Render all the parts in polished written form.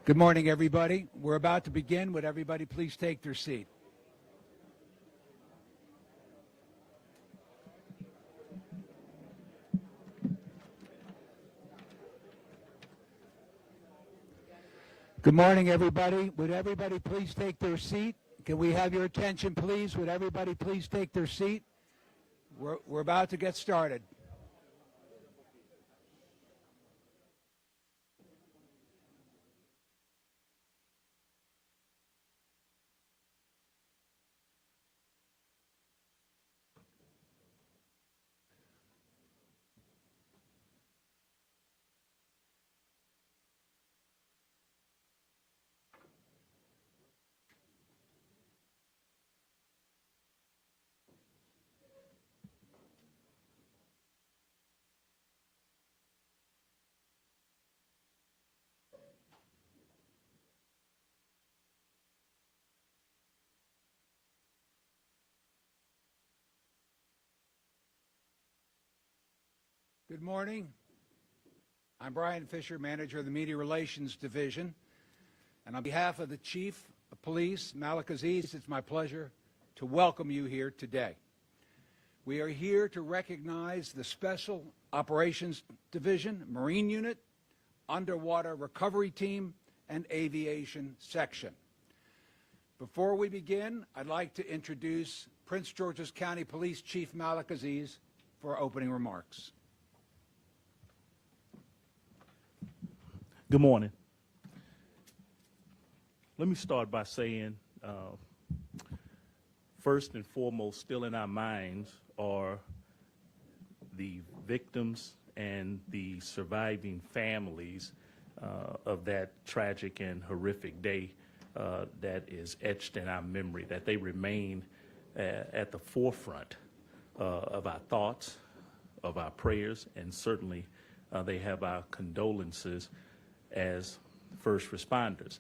Good morning, everybody. We're about to begin. Would everybody please take their seat? Good morning, everybody. Would everybody please take their seat? Can we have your attention, please? Would everybody please take their seat? We're about to get started. Good morning. I'm Brian Fisher, manager of the Media Relations Division. And on behalf of the Chief of Police, Malik Aziz, it's my pleasure to welcome you here today. We are here to recognize the Special Operations Division, Marine Unit, Underwater Recovery Team, and Aviation Section. Before we begin, I'd like to introduce Prince George's County Police Chief Malik Aziz for opening remarks. Good morning. Let me start by saying, first and foremost, still in our minds are the victims and the surviving families of that tragic and horrific day that is etched in our memory, that they remain at the forefront of our thoughts, of our prayers, and certainly they have our condolences as first responders.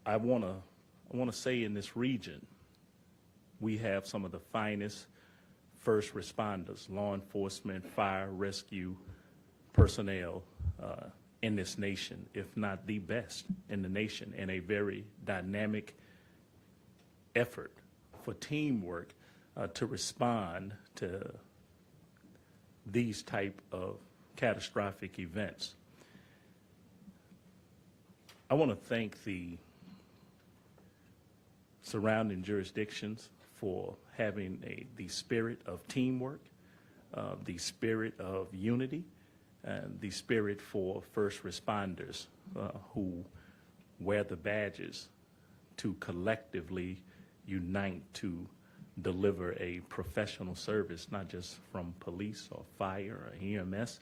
I want to say in this region, we have some of the finest first responders, law enforcement, fire, rescue personnel in this nation, if not the best in the nation, in a very dynamic effort for teamwork to respond to these type of catastrophic events. I want to thank the surrounding jurisdictions for having the spirit of teamwork, the spirit of unity, and the spirit for first responders who wear the badges to collectively unite to deliver a professional service, not just from police or fire or EMS,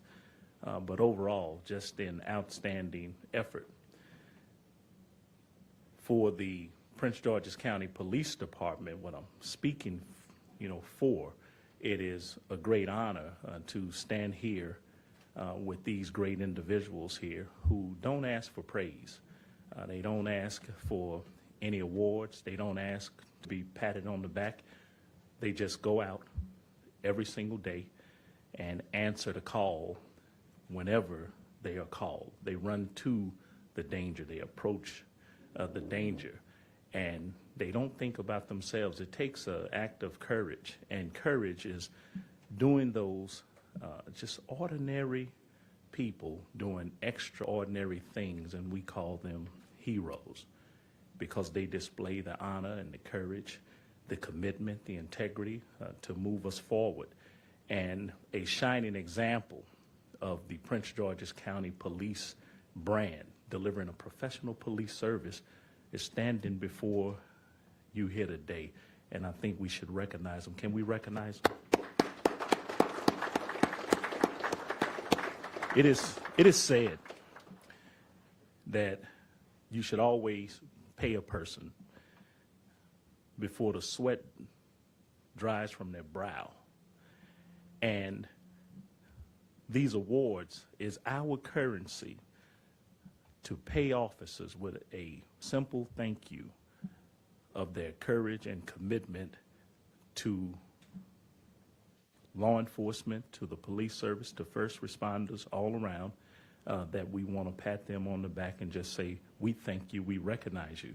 but overall just an outstanding effort. For the Prince George's County Police Department, what I'm speaking, for, it is a great honor to stand here with these great individuals here who don't ask for praise. They don't ask for any awards. They don't ask to be patted on the back. They just go out every single day and answer the call whenever they are called. They run to the danger. They approach the danger, and they don't think about themselves. It takes an act of courage, and courage is doing those just ordinary people doing extraordinary things, and we call them heroes because they display the honor and the courage, the commitment, the integrity to move us forward. And a shining example of the Prince George's County Police brand, delivering a professional police service, is standing before you here today, and I think we should recognize them. Can we recognize them? It is said that you should always pay a person before the sweat dries from their brow, and these awards is our currency to pay officers with a simple thank you of their courage and commitment to law enforcement, to the police service, to first responders all around, that we want to pat them on the back and just say, we thank you, we recognize you.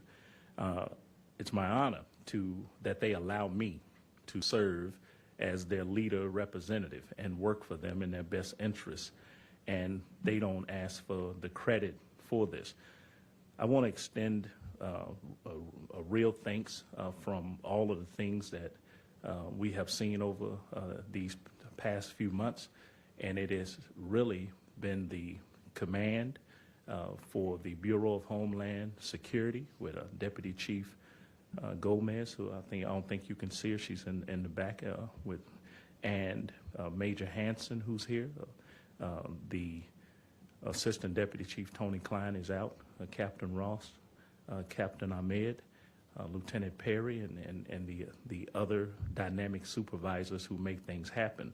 It's my honor that they allow me to serve as their leader representative and work for them in their best interests. And they don't ask for the credit for this. I want to extend a real thanks from all of the things that we have seen over these past few months. And it has really been the command for the Bureau of Homeland Security with Deputy Chief Gomez, who I don't think you can see her. She's in the back and Major Hanson, who's here. The Assistant Deputy Chief Tony Klein is out. Captain Ross, Captain Ahmed, Lieutenant Perry, and the other dynamic supervisors who make things happen.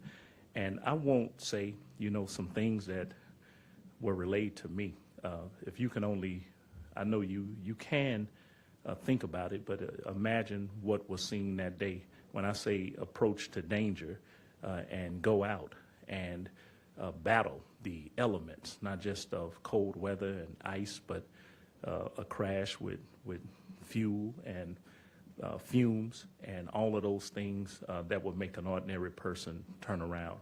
And I won't say, some things that were relayed to me. If you can only, I know you can think about it, but imagine what was seen that day when I say approach to danger and go out and battle the elements, not just of cold weather and ice, but a crash with fuel and fumes and all of those things that would make an ordinary person turn around.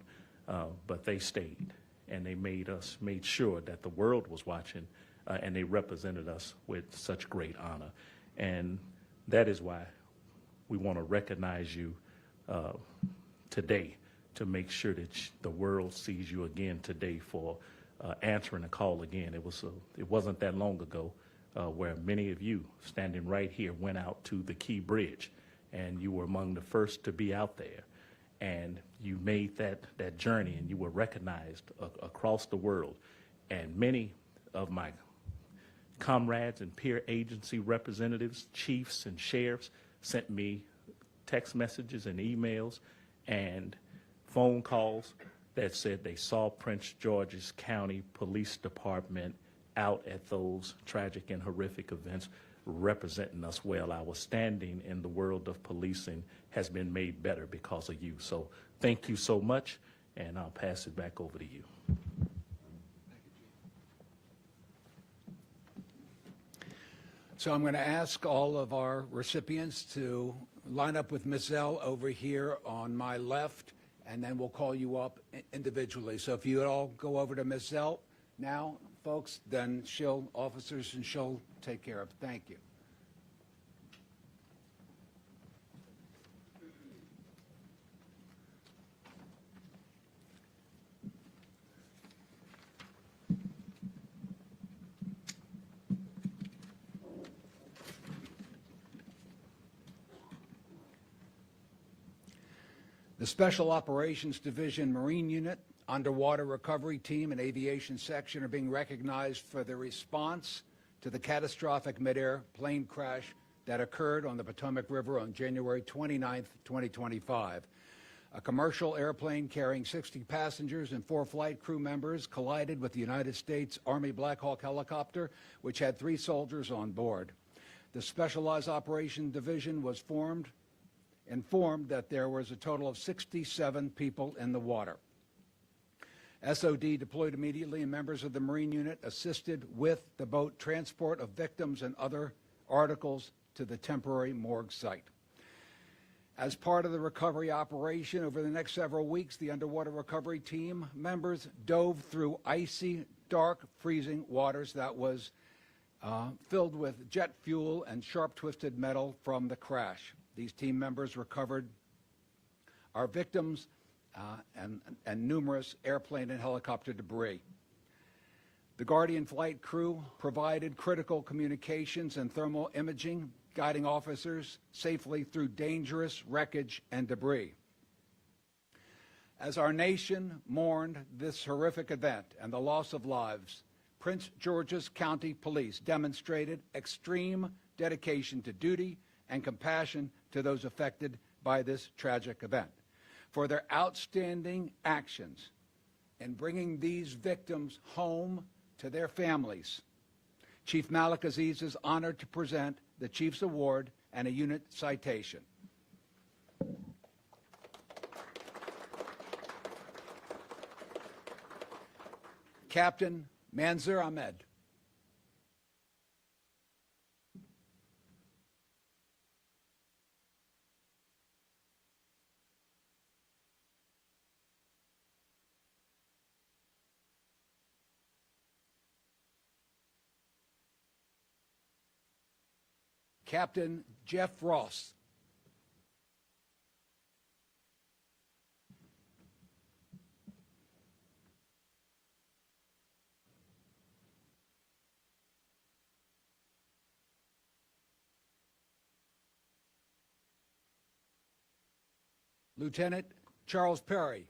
But they stayed, and they made sure that the world was watching, and they represented us with such great honor. And that is why we want to recognize you today, to make sure that the world sees you again today for answering a call again. It wasn't that long ago where many of you standing right here went out to the Key Bridge, and you were among the first to be out there. And you made that journey, and you were recognized across the world. And many of my comrades and peer agency representatives, chiefs and sheriffs sent me text messages and emails and phone calls that said they saw Prince George's County Police Department out at those tragic and horrific events, representing us well. Our standing in the world of policing has been made better because of you. So thank you so much, and I'll pass it back over to you. So I'm going to ask all of our recipients to line up with Ms. Zell over here on my left, and then we'll call you up individually. So if you all go over to Ms. Zell now, folks, then officers, and she'll take care of it. Thank you. The Special Operations Division Marine Unit, Underwater Recovery Team, and Aviation Section are being recognized for their response to the catastrophic Midair plane crash that occurred on the Potomac River on January 29, 2025. A commercial airplane carrying 60 passengers and 4 flight crew members collided with the United States Army Black Hawk helicopter, which had 3 soldiers on board. The Specialized Operations Division was informed that there was a total of 67 people in the water. SOD deployed immediately, and members of the Marine Unit assisted with the boat transport of victims and other articles to the temporary morgue site. As part of the recovery operation over the next several weeks, the underwater recovery team members dove through icy, dark, freezing waters that was filled with jet fuel and sharp twisted metal from the crash. These team members recovered our victims and numerous airplane and helicopter debris. The Guardian flight crew provided critical communications and thermal imaging, guiding officers safely through dangerous wreckage and debris. As our nation mourned this horrific event and the loss of lives, Prince George's County Police demonstrated extreme dedication to duty and compassion to those affected by this tragic event. For their outstanding actions in bringing these victims home to their families, Chief Malik Aziz is honored to present the Chief's Award and a unit citation. Captain Manzur Ahmed. Captain Jeff Ross. Lieutenant Charles Perry.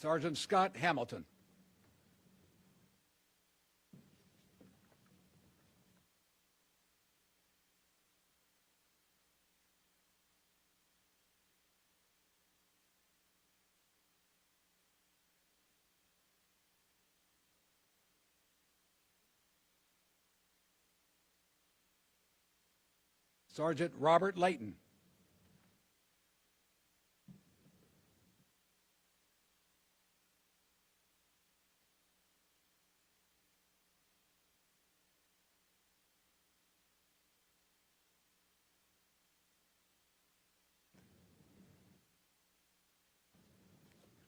Sergeant Scott Hamilton. Sergeant Robert Layton.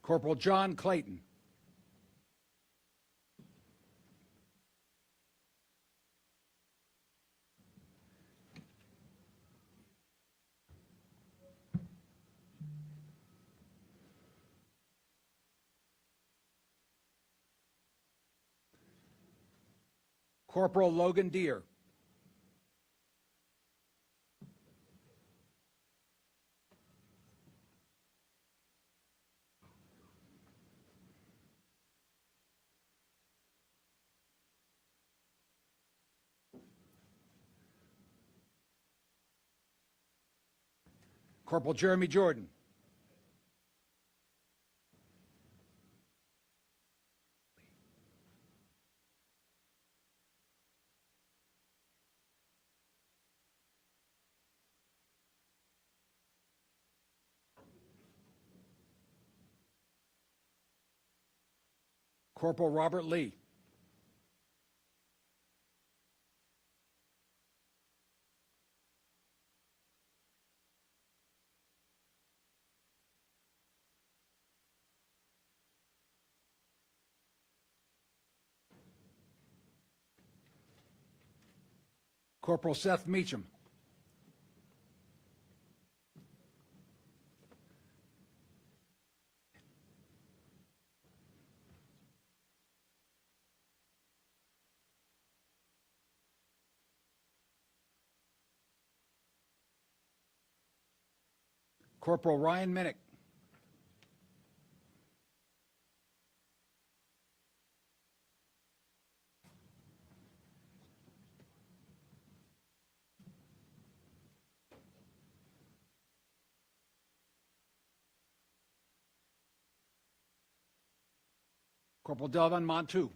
Corporal John Clayton. Corporal Logan Deere. Corporal Jeremy Jordan. Corporal Robert Lee. Corporal Seth Meacham. Corporal Ryan Minnick. Corporal Delvin Montu.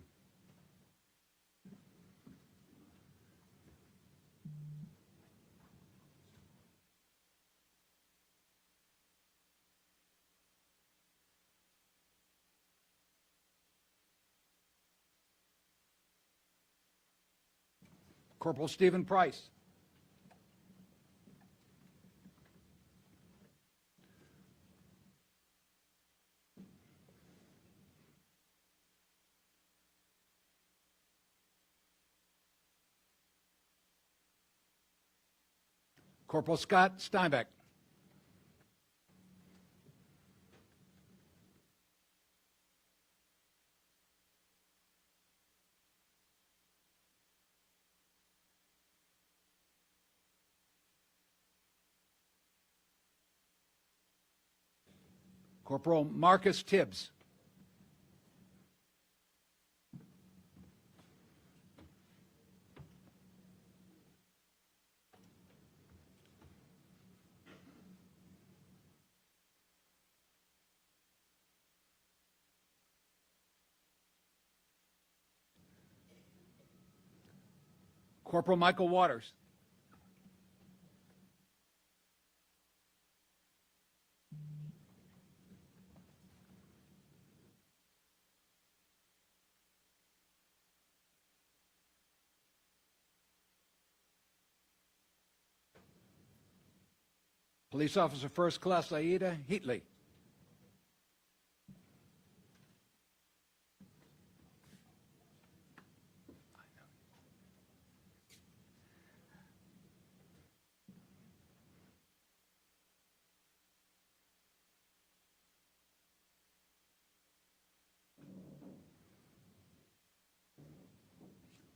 Corporal Stephen Price. Corporal Scott Steinbeck. Corporal Marcus Tibbs. Corporal Michael Waters. Police Officer First Class Aida Heatley.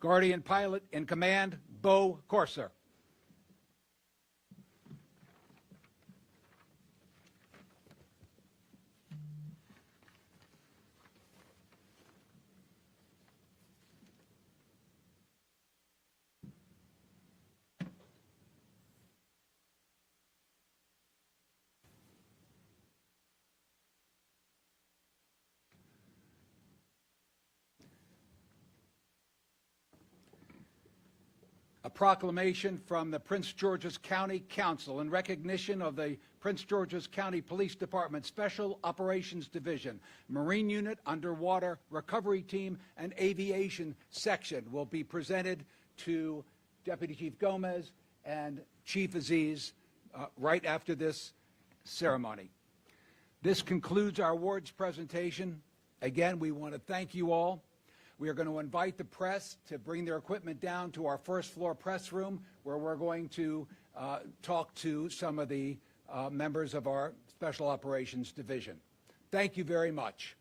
Guardian Pilot in Command, Bo Corser. A proclamation from the Prince George's County Council in recognition of the Prince George's County Police Department Special Operations Division, Marine Unit, Underwater Recovery Team, and Aviation Section will be presented to Deputy Chief Gomez and Chief Aziz right after this ceremony. This concludes our awards presentation. Again, we want to thank you all. We are going to invite the press to bring their equipment down to our first floor press room, where we're going to talk to some of the members of our Special Operations Division. Thank you very much.